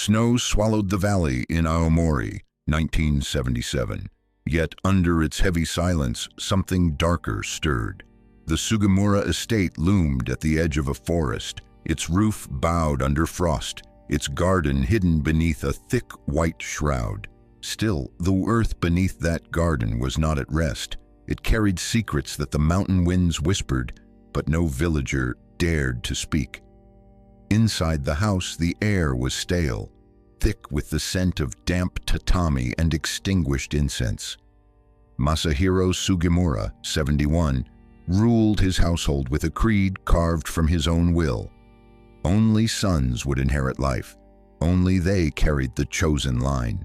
Snow swallowed the valley in Aomori, 1977. Yet under its heavy silence, something darker stirred. The Sugimura estate loomed at the edge of a forest, its roof bowed under frost, its garden hidden beneath a thick white shroud. Still, the earth beneath that garden was not at rest. It carried secrets that the mountain winds whispered, but no villager dared to speak. Inside the house, the air was stale, thick with the scent of damp tatami and extinguished incense. Masahiro Sugimura, 71, ruled his household with a creed carved from his own will. Only sons would inherit life. Only they carried the chosen line.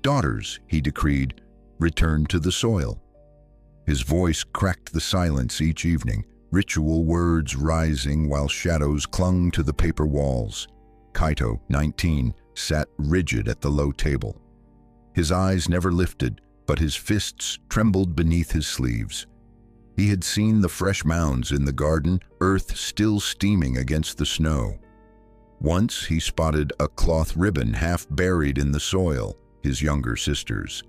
Daughters, he decreed, returned to the soil. His voice cracked the silence each evening, ritual words rising while shadows clung to the paper walls. Kaito, 19, sat rigid at the low table. His eyes never lifted, but his fists trembled beneath his sleeves. He had seen the fresh mounds in the garden, earth still steaming against the snow. Once he spotted a cloth ribbon half buried in the soil, his younger sister's.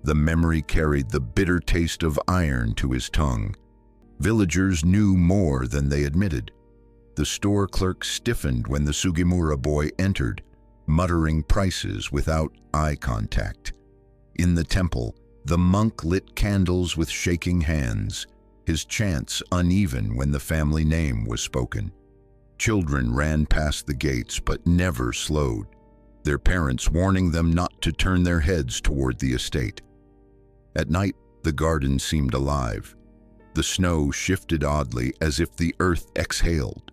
The memory carried the bitter taste of iron to his tongue. Villagers knew more than they admitted. The store clerk stiffened when the Sugimura boy entered, muttering prices without eye contact. In the temple, the monk lit candles with shaking hands, his chants uneven when the family name was spoken. Children ran past the gates but never slowed, their parents warning them not to turn their heads toward the estate. At night, the garden seemed alive. The snow shifted oddly as if the earth exhaled.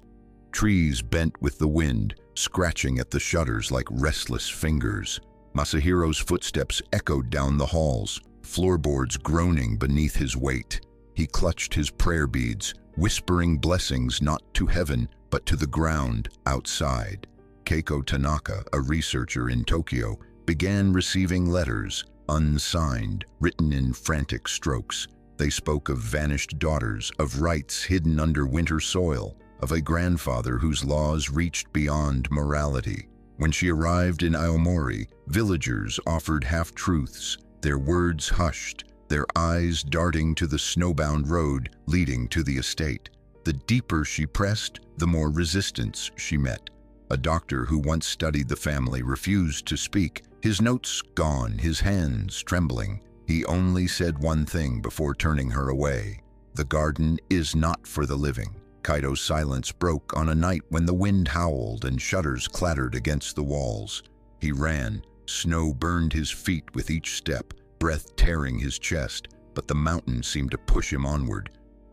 Trees bent with the wind, scratching at the shutters like restless fingers. Masahiro's footsteps echoed down the halls, floorboards groaning beneath his weight. He clutched his prayer beads, whispering blessings not to heaven, but to the ground outside. Keiko Tanaka, a researcher in Tokyo, began receiving letters, unsigned, written in frantic strokes. They spoke of vanished daughters, of rights hidden under winter soil, of a grandfather whose laws reached beyond morality. When she arrived in Aomori, villagers offered half-truths, their words hushed, their eyes darting to the snowbound road leading to the estate. The deeper she pressed, the more resistance she met. A doctor who once studied the family refused to speak, his notes gone, his hands trembling. He only said one thing before turning her away: "The garden is not for the living." Kaito's silence broke on a night when the wind howled and shutters clattered against the walls. He ran. Snow burned his feet with each step, breath tearing his chest, but the mountain seemed to push him onward.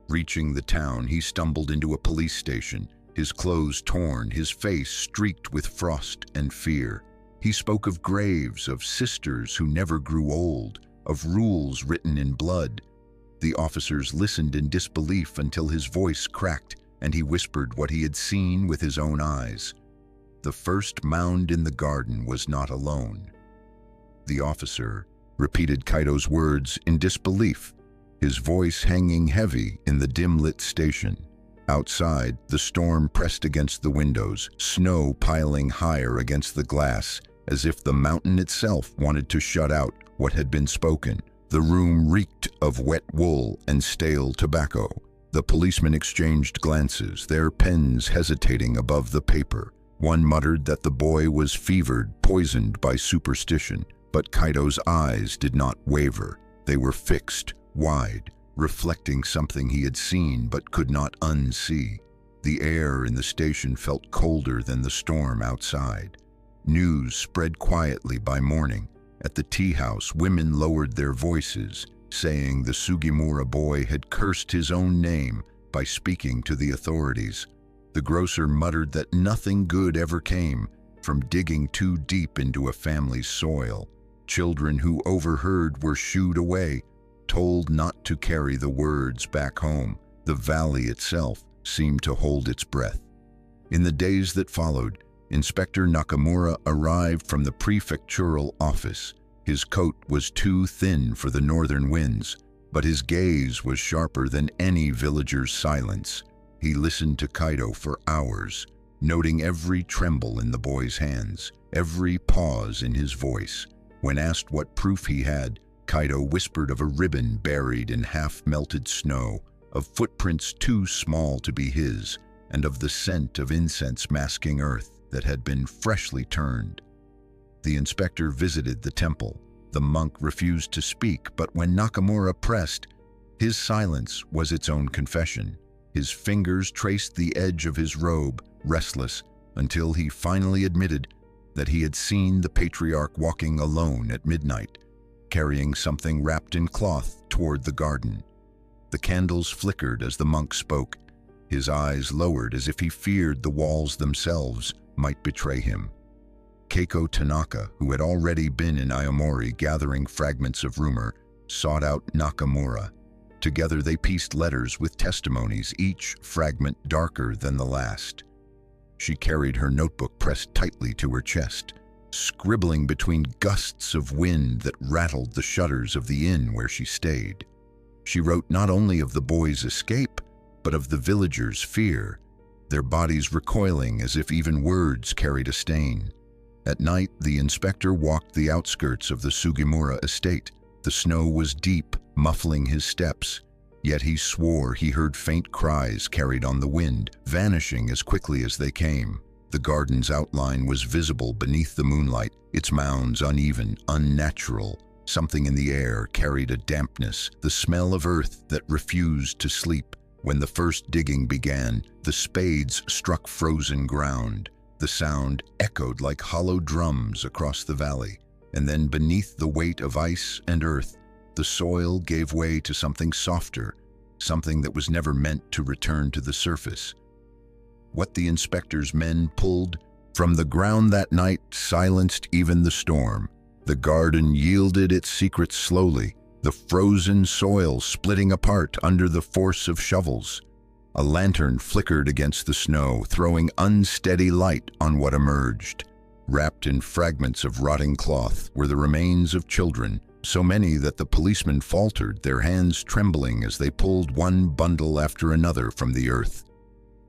Reaching the town, he stumbled into a police station, his clothes torn, his face streaked with frost and fear. He spoke of graves, of sisters who never grew old, of rules written in blood. The officers listened in disbelief until his voice cracked and he whispered what he had seen with his own eyes. The first mound in the garden was not alone. The officer repeated Kaito's words in disbelief, his voice hanging heavy in the dim-lit station. Outside, the storm pressed against the windows, snow piling higher against the glass, as if the mountain itself wanted to shut out what had been spoken. The room reeked of wet wool and stale tobacco. The policemen exchanged glances, their pens hesitating above the paper. One muttered that the boy was fevered, poisoned by superstition, but Kaito's eyes did not waver. They were fixed, wide, reflecting something he had seen but could not unsee. The air in the station felt colder than the storm outside. News spread quietly by morning. At the tea house, women lowered their voices, saying the Sugimura boy had cursed his own name by speaking to the authorities. The grocer muttered that nothing good ever came from digging too deep into a family's soil. Children who overheard were shooed away, told not to carry the words back home. The valley itself seemed to hold its breath. In the days that followed, Inspector Nakamura arrived from the prefectural office. His coat was too thin for the northern winds, but his gaze was sharper than any villager's silence. He listened to Kaito for hours, noting every tremble in the boy's hands, every pause in his voice. When asked what proof he had, Kaido whispered of a ribbon buried in half-melted snow, of footprints too small to be his, and of the scent of incense masking earth that had been freshly turned. The inspector visited the temple. The monk refused to speak, but when Nakamura pressed, his silence was its own confession. His fingers traced the edge of his robe, restless, until he finally admitted that he had seen the patriarch walking alone at midnight, carrying something wrapped in cloth toward the garden. The candles flickered as the monk spoke. His eyes lowered as if he feared the walls themselves might betray him. Keiko Tanaka, who had already been in Aomori gathering fragments of rumor, sought out Nakamura. Together they pieced letters with testimonies, each fragment darker than the last. She carried her notebook pressed tightly to her chest, scribbling between gusts of wind that rattled the shutters of the inn where she stayed. She wrote not only of the boy's escape, but of the villagers' fear, their bodies recoiling as if even words carried a stain. At night, the inspector walked the outskirts of the Sugimura estate. The snow was deep, muffling his steps, yet he swore he heard faint cries carried on the wind, vanishing as quickly as they came. The garden's outline was visible beneath the moonlight, its mounds uneven, unnatural. Something in the air carried a dampness, the smell of earth that refused to sleep. When the first digging began, the spades struck frozen ground. The sound echoed like hollow drums across the valley, and then beneath the weight of ice and earth, the soil gave way to something softer, something that was never meant to return to the surface. What the inspector's men pulled from the ground that night silenced even the storm. The garden yielded its secrets slowly, the frozen soil splitting apart under the force of shovels. A lantern flickered against the snow, throwing unsteady light on what emerged. Wrapped in fragments of rotting cloth were the remains of children, so many that the policemen faltered, their hands trembling as they pulled one bundle after another from the earth.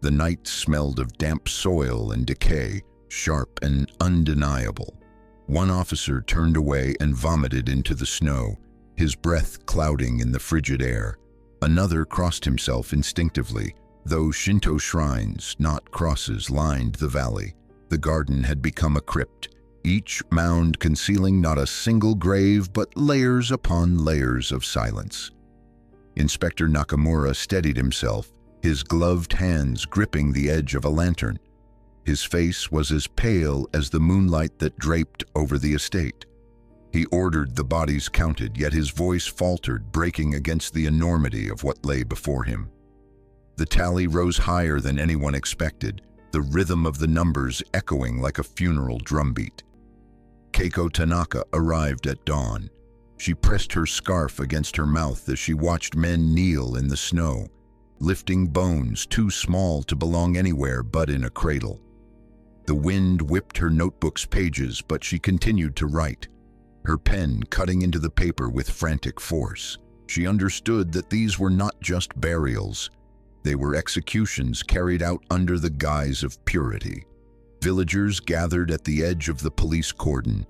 The night smelled of damp soil and decay, sharp and undeniable. One officer turned away and vomited into the snow, his breath clouding in the frigid air. Another crossed himself instinctively, though Shinto shrines, not crosses, lined the valley. The garden had become a crypt, each mound concealing not a single grave but layers upon layers of silence. Inspector Nakamura steadied himself, his gloved hands gripping the edge of a lantern. His face was as pale as the moonlight that draped over the estate. He ordered the bodies counted, yet his voice faltered, breaking against the enormity of what lay before him. The tally rose higher than anyone expected, the rhythm of the numbers echoing like a funeral drumbeat. Keiko Tanaka arrived at dawn. She pressed her scarf against her mouth as she watched men kneel in the snow, lifting bones too small to belong anywhere but in a cradle. The wind whipped her notebook's pages, but she continued to write, her pen cutting into the paper with frantic force. She understood that these were not just burials. They were executions carried out under the guise of purity. Villagers gathered at the edge of the police cordon,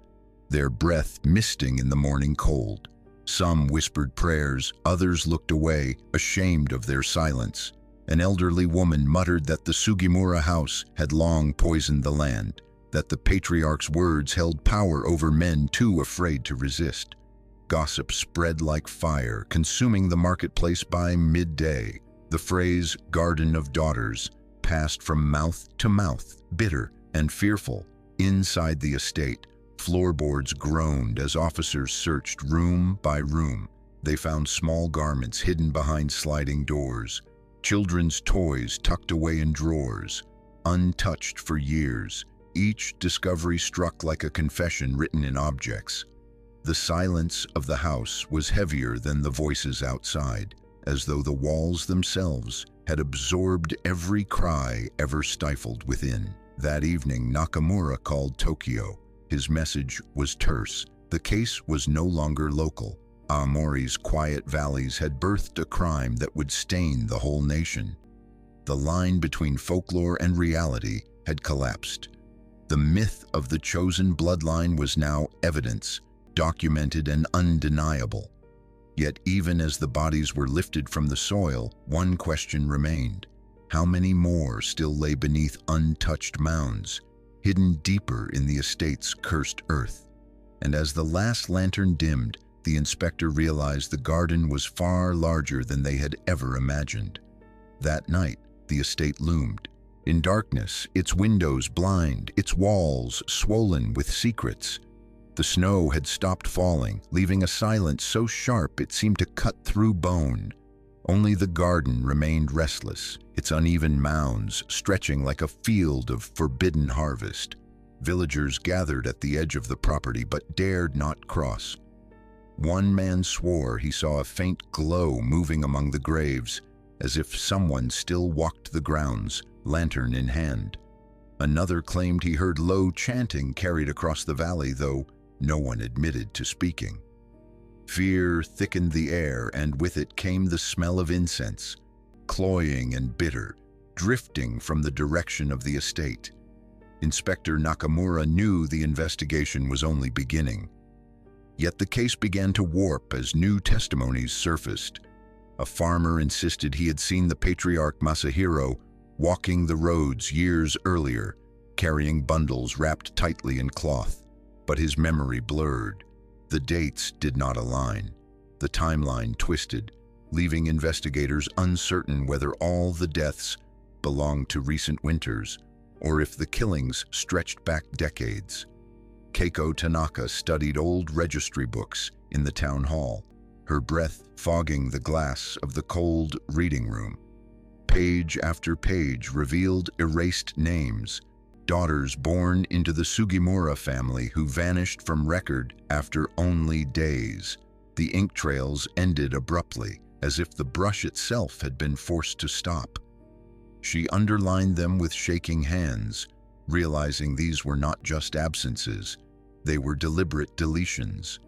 their breath misting in the morning cold. Some whispered prayers, others looked away, ashamed of their silence. An elderly woman muttered that the Sugimura house had long poisoned the land, that the patriarch's words held power over men too afraid to resist. Gossip spread like fire, consuming the marketplace by midday. The phrase "Garden of Daughters" passed from mouth to mouth, bitter and fearful. Inside the estate, floorboards groaned as officers searched room by room. They found small garments hidden behind sliding doors, children's toys tucked away in drawers, untouched for years. Each discovery struck like a confession written in objects. The silence of the house was heavier than the voices outside, as though the walls themselves had absorbed every cry ever stifled within. That evening, Nakamura called Tokyo. His message was terse. The case was no longer local. Aomori's quiet valleys had birthed a crime that would stain the whole nation. The line between folklore and reality had collapsed. The myth of the chosen bloodline was now evidence, documented and undeniable. Yet even as the bodies were lifted from the soil, one question remained. How many more still lay beneath untouched mounds, hidden deeper in the estate's cursed earth? And as the last lantern dimmed, the inspector realized the garden was far larger than they had ever imagined. That night, the estate loomed. In darkness, its windows blind, its walls swollen with secrets. The snow had stopped falling, leaving a silence so sharp it seemed to cut through bone. Only the garden remained restless, its uneven mounds stretching like a field of forbidden harvest. Villagers gathered at the edge of the property but dared not cross. One man swore he saw a faint glow moving among the graves, as if someone still walked the grounds, lantern in hand. Another claimed he heard low chanting carried across the valley, though no one admitted to speaking. Fear thickened the air, and with it came the smell of incense, cloying and bitter, drifting from the direction of the estate. Inspector Nakamura knew the investigation was only beginning. Yet the case began to warp as new testimonies surfaced. A farmer insisted he had seen the patriarch Masahiro walking the roads years earlier, carrying bundles wrapped tightly in cloth, but his memory blurred. The dates did not align. The timeline twisted, leaving investigators uncertain whether all the deaths belonged to recent winters or if the killings stretched back decades. Keiko Tanaka studied old registry books in the town hall, her breath fogging the glass of the cold reading room. Page after page revealed erased names, daughters born into the Sugimura family who vanished from record after only days. The ink trails ended abruptly, as if the brush itself had been forced to stop. She underlined them with shaking hands, realizing these were not just absences, they were deliberate deletions.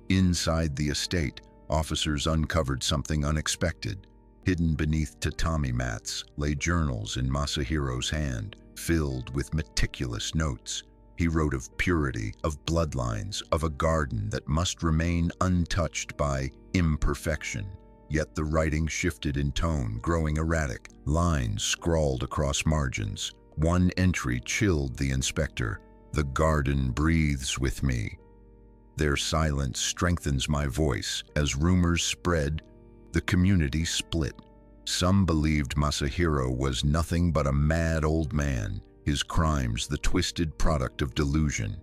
Inside the estate, officers uncovered something unexpected. Hidden beneath tatami mats lay journals in Masahiro's hand, filled with meticulous notes. He wrote of purity, of bloodlines, of a garden that must remain untouched by imperfection. Yet the writing shifted in tone, growing erratic, lines scrawled across margins. One entry chilled the inspector. "The garden breathes with me. Their silence strengthens my voice." As rumors spread, the community split. Some believed Masahiro was nothing but a mad old man, his crimes the twisted product of delusion.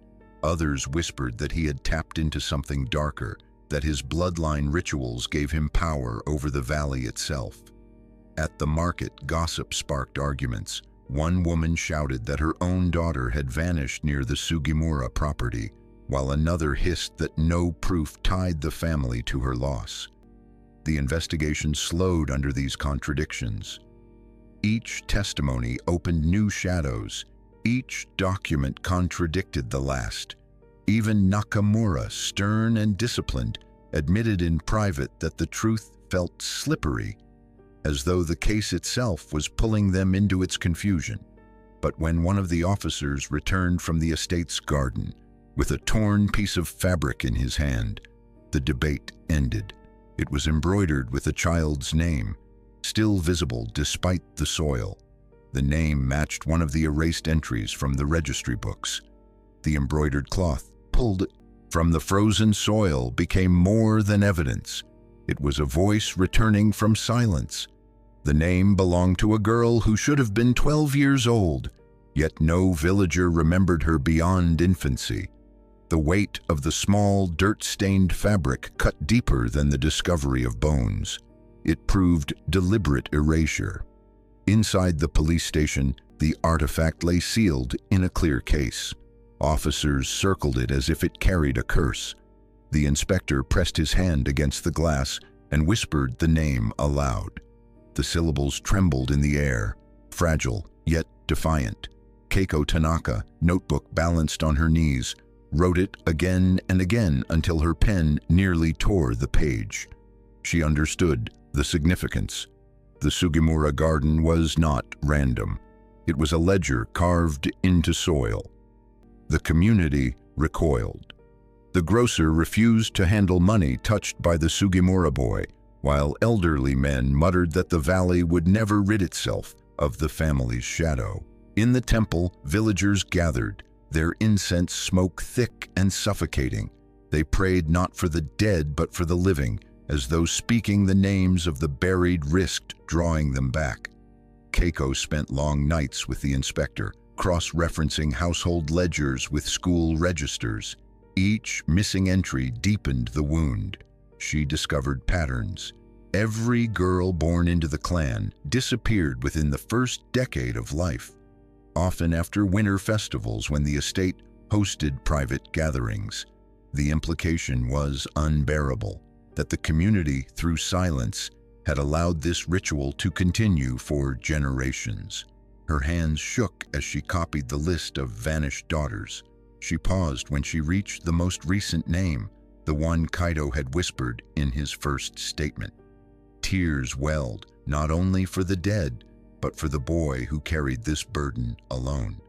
Others whispered that he had tapped into something darker, that his bloodline rituals gave him power over the valley itself. At the market, gossip sparked arguments. One woman shouted that her own daughter had vanished near the Sugimura property, while another hissed that no proof tied the family to her loss. The investigation slowed under these contradictions. Each testimony opened new shadows. Each document contradicted the last. Even Nakamura, stern and disciplined, admitted in private that the truth felt slippery, as though the case itself was pulling them into its confusion. But when one of the officers returned from the estate's garden, with a torn piece of fabric in his hand, the debate ended. It was embroidered with a child's name, still visible despite the soil. The name matched one of the erased entries from the registry books. The embroidered cloth, pulled from the frozen soil, became more than evidence. It was a voice returning from silence. The name belonged to a girl who should have been 12 years old, yet no villager remembered her beyond infancy. The weight of the small, dirt-stained fabric cut deeper than the discovery of bones. It proved deliberate erasure. Inside the police station, the artifact lay sealed in a clear case. Officers circled it as if it carried a curse. The inspector pressed his hand against the glass and whispered the name aloud. The syllables trembled in the air, fragile yet defiant. Keiko Tanaka, notebook balanced on her knees, wrote it again and again until her pen nearly tore the page. She understood the significance. The Sugimura garden was not random. It was a ledger carved into soil. The community recoiled. The grocer refused to handle money touched by the Sugimura boy, while elderly men muttered that the valley would never rid itself of the family's shadow. In the temple, villagers gathered, their incense smoke thick and suffocating. They prayed not for the dead but for the living, as though speaking the names of the buried risked drawing them back. Keiko spent long nights with the inspector, cross-referencing household ledgers with school registers. Each missing entry deepened the wound. She discovered patterns. Every girl born into the clan disappeared within the first decade of life, often after winter festivals when the estate hosted private gatherings. The implication was unbearable, that the community, through silence, had allowed this ritual to continue for generations. Her hands shook as she copied the list of vanished daughters. She paused when she reached the most recent name, the one Kaito had whispered in his first statement. Tears welled, not only for the dead, but for the boy who carried this burden alone.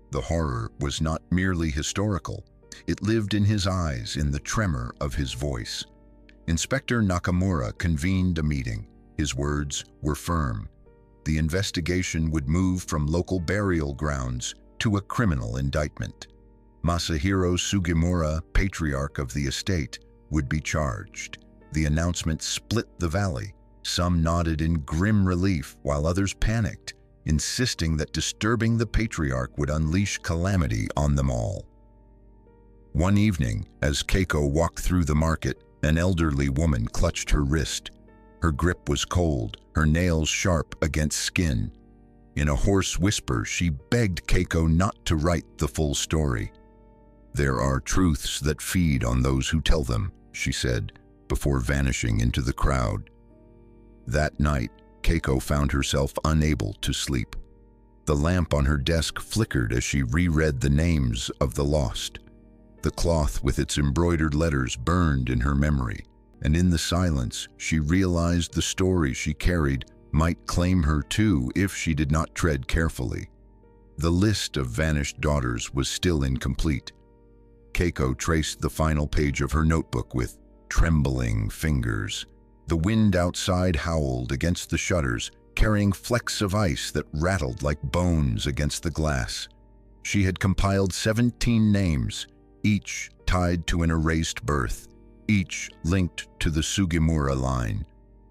The horror was not merely historical. It lived in his eyes, in the tremor of his voice. Inspector Nakamura convened a meeting. His words were firm. The investigation would move from local burial grounds to a criminal indictment. Masahiro Sugimura, patriarch of the estate, would be charged. The announcement split the valley. Some nodded in grim relief, while others panicked, insisting that disturbing the patriarch would unleash calamity on them all. One evening, as Keiko walked through the market, an elderly woman clutched her wrist. Her grip was cold, her nails sharp against skin. In a hoarse whisper, she begged Keiko not to write the full story. "There are truths that feed on those who tell them," she said, before vanishing into the crowd. That night, Keiko found herself unable to sleep. The lamp on her desk flickered as she reread the names of the lost. The cloth with its embroidered letters burned in her memory, and in the silence, she realized the story she carried might claim her too if she did not tread carefully. The list of vanished daughters was still incomplete. Keiko traced the final page of her notebook with trembling fingers. The wind outside howled against the shutters, carrying flecks of ice that rattled like bones against the glass. She had compiled 17 names, each tied to an erased birth, each linked to the Sugimura line.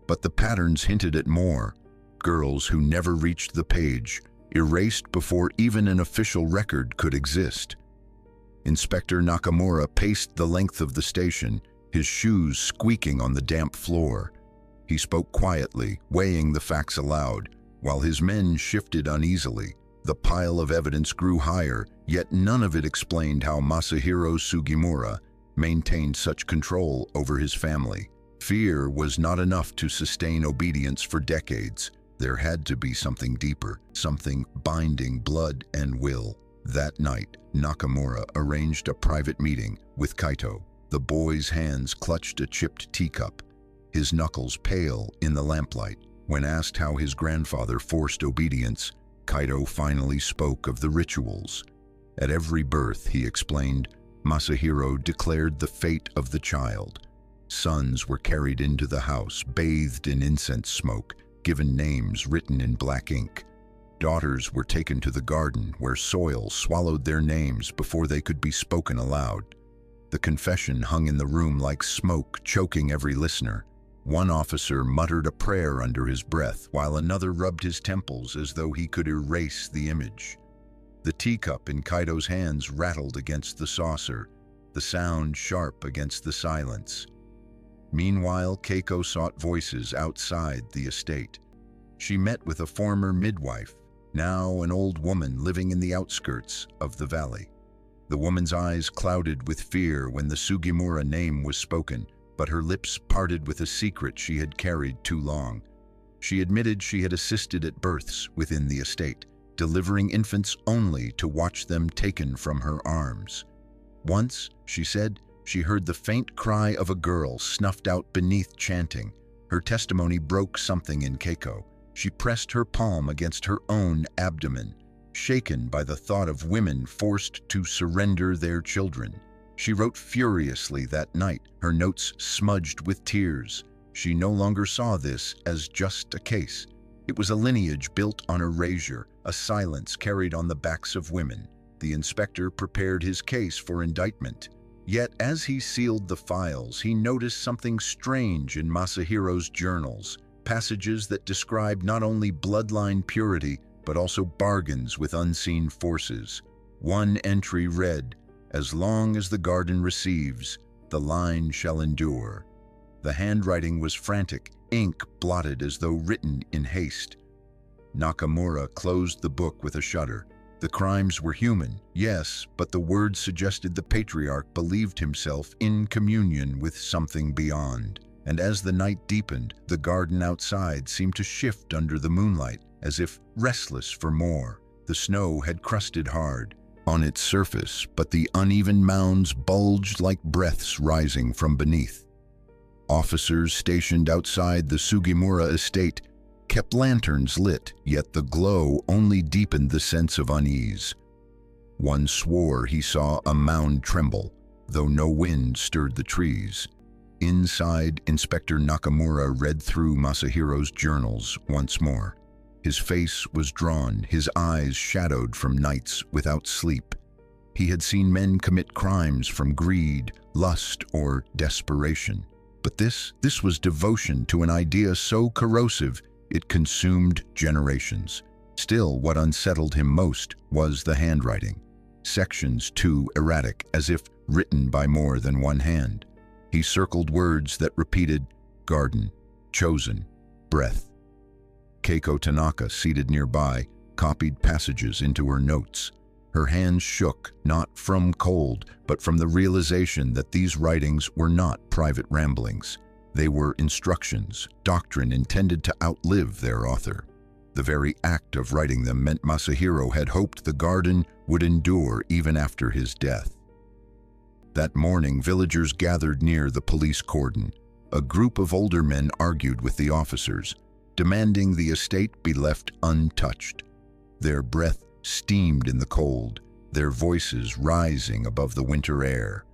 But the patterns hinted at more. Girls who never reached the page, erased before even an official record could exist. Inspector Nakamura paced the length of the station, his shoes squeaking on the damp floor. He spoke quietly, weighing the facts aloud, while his men shifted uneasily. The pile of evidence grew higher, yet none of it explained how Masahiro Sugimura maintained such control over his family. Fear was not enough to sustain obedience for decades. There had to be something deeper, something binding blood and will. That night, Nakamura arranged a private meeting with Kaito. The boy's hands clutched a chipped teacup, his knuckles pale in the lamplight. When asked how his grandfather forced obedience, Kaito finally spoke of the rituals. At every birth, he explained, Masahiro declared the fate of the child. Sons were carried into the house, bathed in incense smoke, given names written in black ink. Daughters were taken to the garden, where soil swallowed their names before they could be spoken aloud. The confession hung in the room like smoke, choking every listener. One officer muttered a prayer under his breath, while another rubbed his temples as though he could erase the image. The teacup in Kaito's hands rattled against the saucer, the sound sharp against the silence. Meanwhile, Keiko sought voices outside the estate. She met with a former midwife, now an old woman living in the outskirts of the valley. The woman's eyes clouded with fear when the Sugimura name was spoken, but her lips parted with a secret she had carried too long. She admitted she had assisted at births within the estate, delivering infants only to watch them taken from her arms. Once, she said, she heard the faint cry of a girl snuffed out beneath chanting. Her testimony broke something in Keiko. She pressed her palm against her own abdomen. shaken by the thought of women forced to surrender their children. She wrote furiously that night, her notes smudged with tears. She no longer saw this as just a case. It was a lineage built on erasure, a silence carried on the backs of women. The inspector prepared his case for indictment. Yet as he sealed the files, he noticed something strange in Masahiro's journals, passages that described not only bloodline purity, but also bargains with unseen forces. One entry read, "As long as the garden receives, the line shall endure." The handwriting was frantic, ink blotted as though written in haste. Nakamura closed the book with a shudder. The crimes were human, yes, but the words suggested the patriarch believed himself in communion with something beyond. And as the night deepened, the garden outside seemed to shift under the moonlight, as if restless for more. The snow had crusted hard on its surface, but the uneven mounds bulged like breaths rising from beneath. Officers stationed outside the Sugimura estate kept lanterns lit, yet the glow only deepened the sense of unease. One swore he saw a mound tremble, though no wind stirred the trees. Inside, Inspector Nakamura read through Masahiro's journals once more. His face was drawn, his eyes shadowed from nights without sleep. He had seen men commit crimes from greed, lust, or desperation. But this was devotion to an idea so corrosive it consumed generations. Still, what unsettled him most was the handwriting. Sections too erratic, as if written by more than one hand. He circled words that repeated garden, chosen, breath. Keiko Tanaka, seated nearby, copied passages into her notes. Her hands shook, not from cold, but from the realization that these writings were not private ramblings. They were instructions, doctrine intended to outlive their author. The very act of writing them meant Masahiro had hoped the garden would endure even after his death. That morning, villagers gathered near the police cordon. A group of older men argued with the officers, demanding the estate be left untouched. Their breath steamed in the cold, their voices rising above the winter air.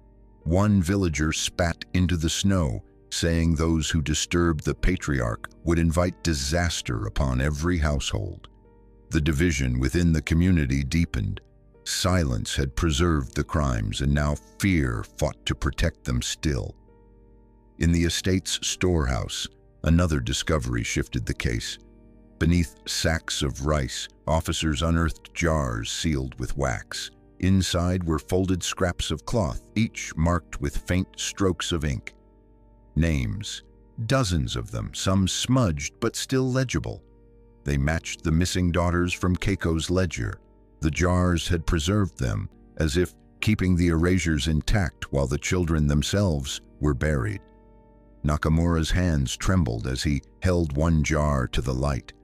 One villager spat into the snow, saying those who disturbed the patriarch would invite disaster upon every household. The division within the community deepened. Silence had preserved the crimes, and now fear fought to protect them still. In the estate's storehouse, another discovery shifted the case. Beneath sacks of rice, officers unearthed jars sealed with wax. Inside were folded scraps of cloth, each marked with faint strokes of ink. Names, dozens of them, some smudged but still legible. They matched the missing daughters from Keiko's ledger. The jars had preserved them, as if keeping the erasures intact while the children themselves were buried. Nakamura's hands trembled as he held one jar to the light.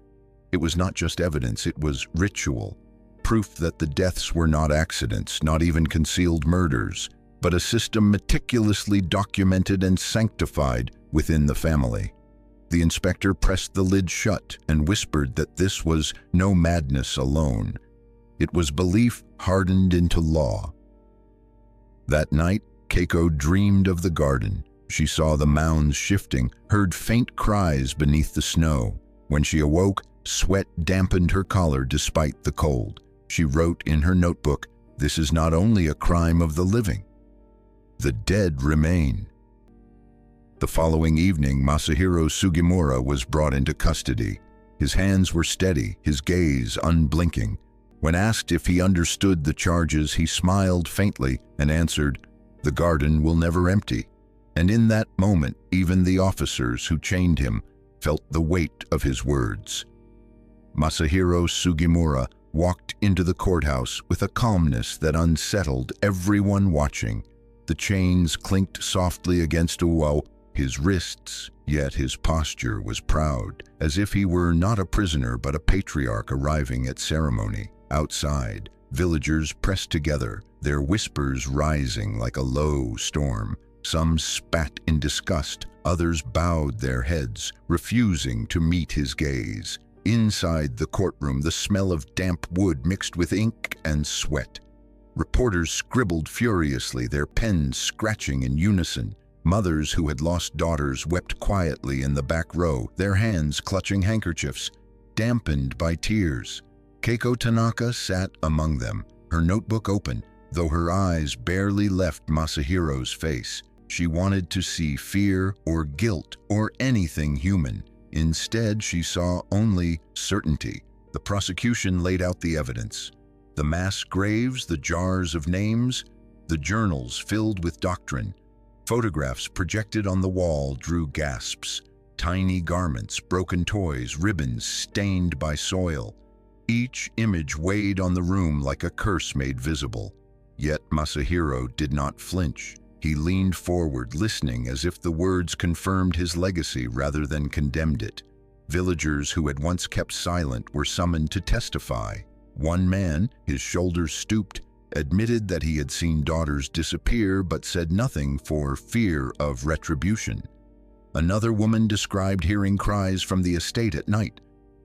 It was not just evidence, it was ritual, proof that the deaths were not accidents, not even concealed murders, but a system meticulously documented and sanctified within the family. The inspector pressed the lid shut and whispered that this was no madness alone. It was belief hardened into law. That night, Keiko dreamed of the garden. She saw the mounds shifting, heard faint cries beneath the snow. When she awoke, sweat dampened her collar despite the cold. She wrote in her notebook, "This is not only a crime of the living. The dead remain." The following evening, Masahiro Sugimura was brought into custody. His hands were steady, his gaze unblinking. When asked if he understood the charges, he smiled faintly and answered, "The garden will never empty." And in that moment, even the officers who chained him felt the weight of his words. Masahiro Sugimura walked into the courthouse with a calmness that unsettled everyone watching. The chains clinked softly against his wrists, yet his posture was proud, as if he were not a prisoner but a patriarch arriving at ceremony. Outside, villagers pressed together, their whispers rising like a low storm. Some spat in disgust, others bowed their heads, refusing to meet his gaze. Inside the courtroom, the smell of damp wood mixed with ink and sweat. Reporters scribbled furiously, their pens scratching in unison. Mothers who had lost daughters wept quietly in the back row, their hands clutching handkerchiefs, dampened by tears. Keiko Tanaka sat among them, her notebook open, though her eyes barely left Masahiro's face. She wanted to see fear or guilt or anything human. Instead, she saw only certainty. The prosecution laid out the evidence. The mass graves, the jars of names, the journals filled with doctrine. Photographs projected on the wall drew gasps. Tiny garments, broken toys, ribbons stained by soil. Each image weighed on the room like a curse made visible. Yet Masahiro did not flinch. He leaned forward, listening as if the words confirmed his legacy rather than condemned it. Villagers who had once kept silent were summoned to testify. One man, his shoulders stooped, admitted that he had seen daughters disappear but said nothing for fear of retribution. Another woman described hearing cries from the estate at night,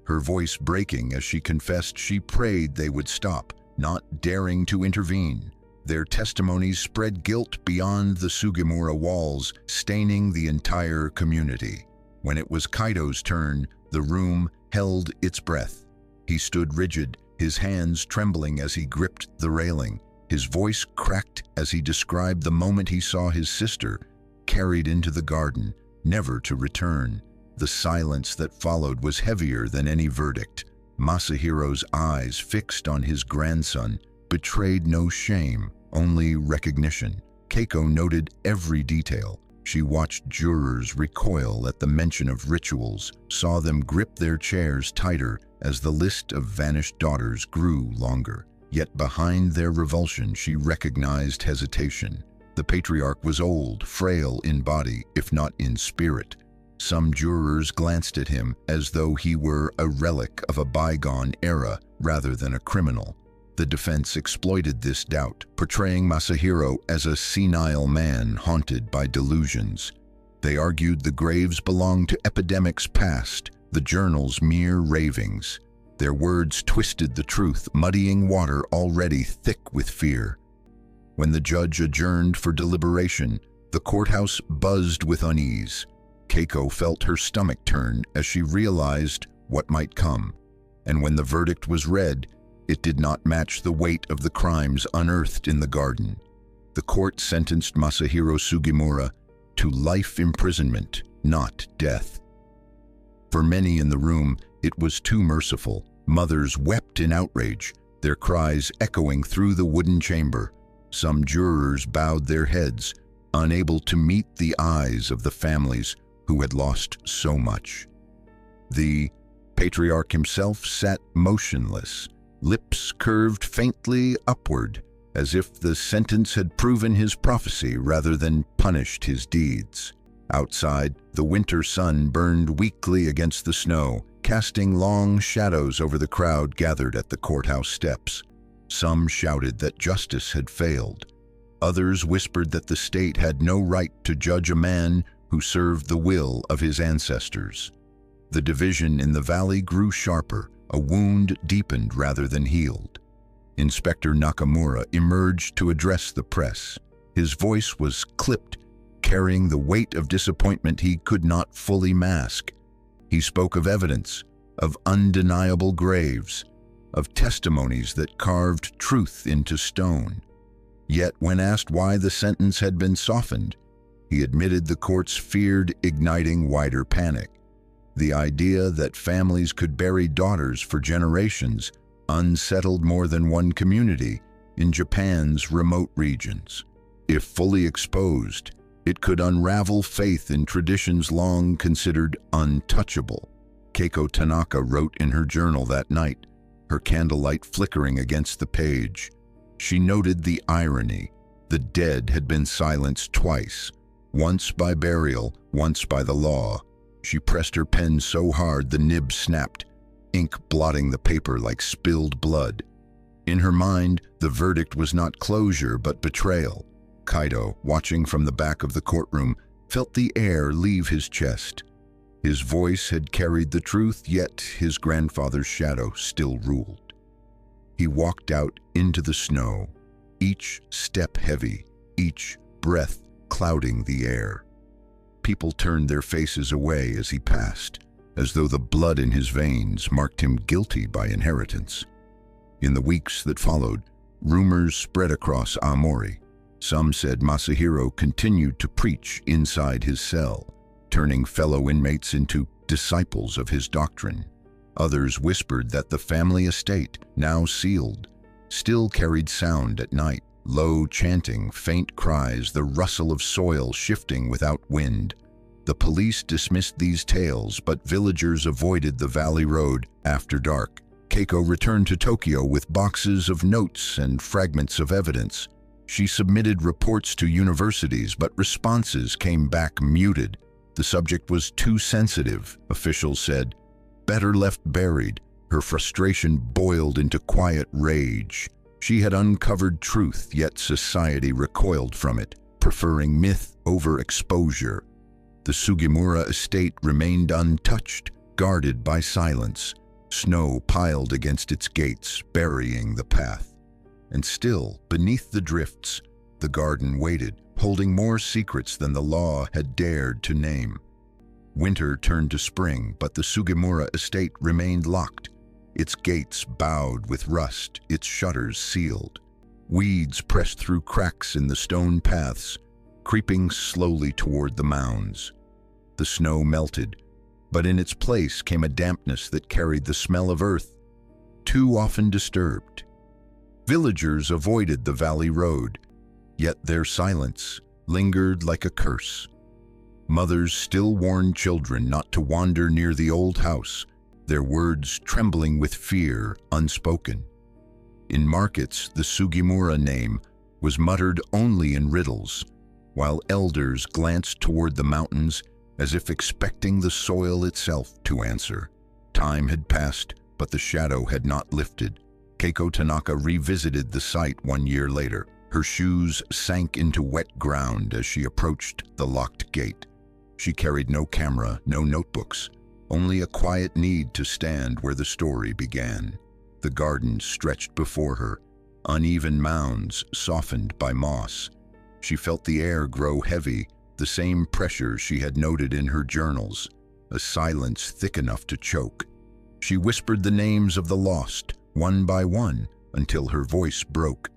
her voice breaking as she confessed she prayed they would stop, not daring to intervene. Their testimonies spread guilt beyond the Sugimura walls, staining the entire community. When it was Kaido's turn, the room held its breath. He stood rigid, his hands trembling as he gripped the railing. His voice cracked as he described the moment he saw his sister carried into the garden, never to return. The silence that followed was heavier than any verdict. Masahiro's eyes, fixed on his grandson, betrayed no shame, only recognition. Keiko noted every detail. She watched jurors recoil at the mention of rituals, saw them grip their chairs tighter as the list of vanished daughters grew longer. Yet behind their revulsion, she recognized hesitation. The patriarch was old, frail in body, if not in spirit. Some jurors glanced at him as though he were a relic of a bygone era rather than a criminal. The defense exploited this doubt, portraying Masahiro as a senile man haunted by delusions. They argued the graves belonged to epidemics past, the journals mere ravings. Their words twisted the truth, muddying water already thick with fear. When the judge adjourned for deliberation, the courthouse buzzed with unease. Keiko felt her stomach turn as she realized what might come. And when the verdict was read, it did not match the weight of the crimes unearthed in the garden. The court sentenced Masahiro Sugimura to life imprisonment, not death. For many in the room, it was too merciful. Mothers wept in outrage, their cries echoing through the wooden chamber. Some jurors bowed their heads, unable to meet the eyes of the families who had lost so much. The patriarch himself sat motionless, lips curved faintly upward, as if the sentence had proven his prophecy rather than punished his deeds. Outside, the winter sun burned weakly against the snow, casting long shadows over the crowd gathered at the courthouse steps. Some shouted that justice had failed. Others whispered that the state had no right to judge a man who served the will of his ancestors. The division in the valley grew sharper, a wound deepened rather than healed. Inspector Nakamura emerged to address the press. His voice was clipped, carrying the weight of disappointment he could not fully mask. He spoke of evidence, of undeniable graves, of testimonies that carved truth into stone. Yet when asked why the sentence had been softened, he admitted the courts feared igniting wider panic. The idea that families could bury daughters for generations unsettled more than one community in Japan's remote regions. If fully exposed, it could unravel faith in traditions long considered untouchable. Keiko Tanaka wrote in her journal that night, her candlelight flickering against the page. She noted the irony. The dead had been silenced twice, once by burial, once by the law. She pressed her pen so hard the nib snapped, ink blotting the paper like spilled blood. In her mind, the verdict was not closure but betrayal. Kaido, watching from the back of the courtroom, felt the air leave his chest. His voice had carried the truth, yet his grandfather's shadow still ruled. He walked out into the snow, each step heavy, each breath clouding the air. People turned their faces away as he passed, as though the blood in his veins marked him guilty by inheritance. In the weeks that followed, rumors spread across Aomori. Some said Masahiro continued to preach inside his cell, turning fellow inmates into disciples of his doctrine. Others whispered that the family estate, now sealed, still carried sound at night, low chanting, faint cries, the rustle of soil shifting without wind. The police dismissed these tales, but villagers avoided the valley road after dark. Keiko returned to Tokyo with boxes of notes and fragments of evidence. She submitted reports to universities, but responses came back muted. The subject was too sensitive, officials said. Better left buried. Her frustration boiled into quiet rage. She had uncovered truth, yet society recoiled from it, preferring myth over exposure. The Sugimura estate remained untouched, guarded by silence. Snow piled against its gates, burying the path. And still, beneath the drifts, the garden waited, holding more secrets than the law had dared to name. Winter turned to spring, but the Sugimura estate remained locked, its gates bowed with rust, its shutters sealed. Weeds pressed through cracks in the stone paths, creeping slowly toward the mounds. The snow melted, but in its place came a dampness that carried the smell of earth, too often disturbed. Villagers avoided the valley road, yet their silence lingered like a curse. Mothers still warned children not to wander near the old house, their words trembling with fear, unspoken. In markets, the Sugimura name was muttered only in riddles, while elders glanced toward the mountains as if expecting the soil itself to answer. Time had passed, but the shadow had not lifted. Keiko Tanaka revisited the site 1 year later. Her shoes sank into wet ground as she approached the locked gate. She carried no camera, no notebooks, only a quiet need to stand where the story began. The garden stretched before her, uneven mounds softened by moss. She felt the air grow heavy, the same pressure she had noted in her journals, a silence thick enough to choke. She whispered the names of the lost, one by one, until her voice broke.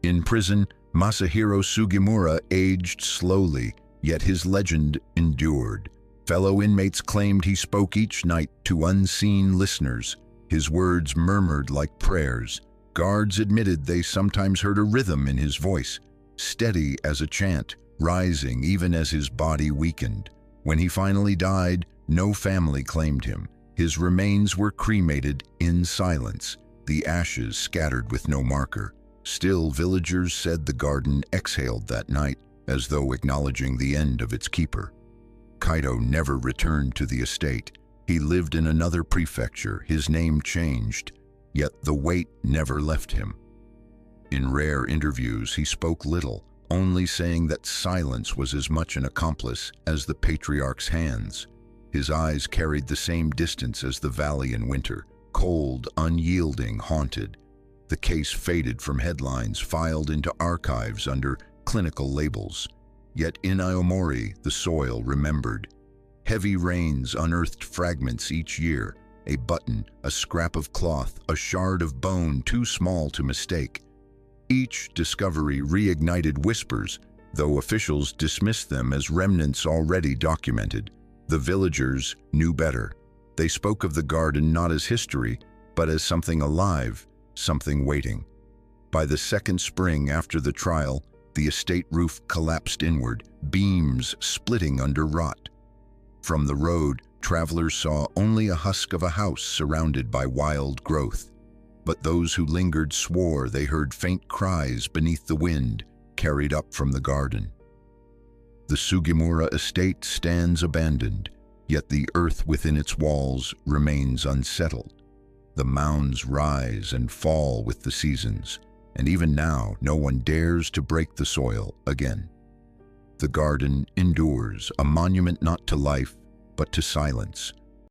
In prison, Masahiro Sugimura aged slowly, yet his legend endured. Fellow inmates claimed he spoke each night to unseen listeners. His words murmured like prayers. Guards admitted they sometimes heard a rhythm in his voice, steady as a chant, rising even as his body weakened. When he finally died, no family claimed him. His remains were cremated in silence, the ashes scattered with no marker. Still, villagers said the garden exhaled that night, as though acknowledging the end of its keeper. Kaito never returned to the estate. He lived in another prefecture, his name changed, yet the weight never left him. In rare interviews, he spoke little, only saying that silence was as much an accomplice as the patriarch's hands. His eyes carried the same distance as the valley in winter, cold, unyielding, haunted. The case faded from headlines, filed into archives under clinical labels. Yet in Aomori, the soil remembered. Heavy rains unearthed fragments each year, a button, a scrap of cloth, a shard of bone too small to mistake. Each discovery reignited whispers, though officials dismissed them as remnants already documented. The villagers knew better. They spoke of the garden not as history, but as something alive, something waiting. By the second spring after the trial, the estate roof collapsed inward, beams splitting under rot. From the road, travelers saw only a husk of a house surrounded by wild growth. But those who lingered swore they heard faint cries beneath the wind, carried up from the garden. The Sugimura estate stands abandoned, yet the earth within its walls remains unsettled. The mounds rise and fall with the seasons, and even now no one dares to break the soil again. The garden endures, a monument not to life, but to silence.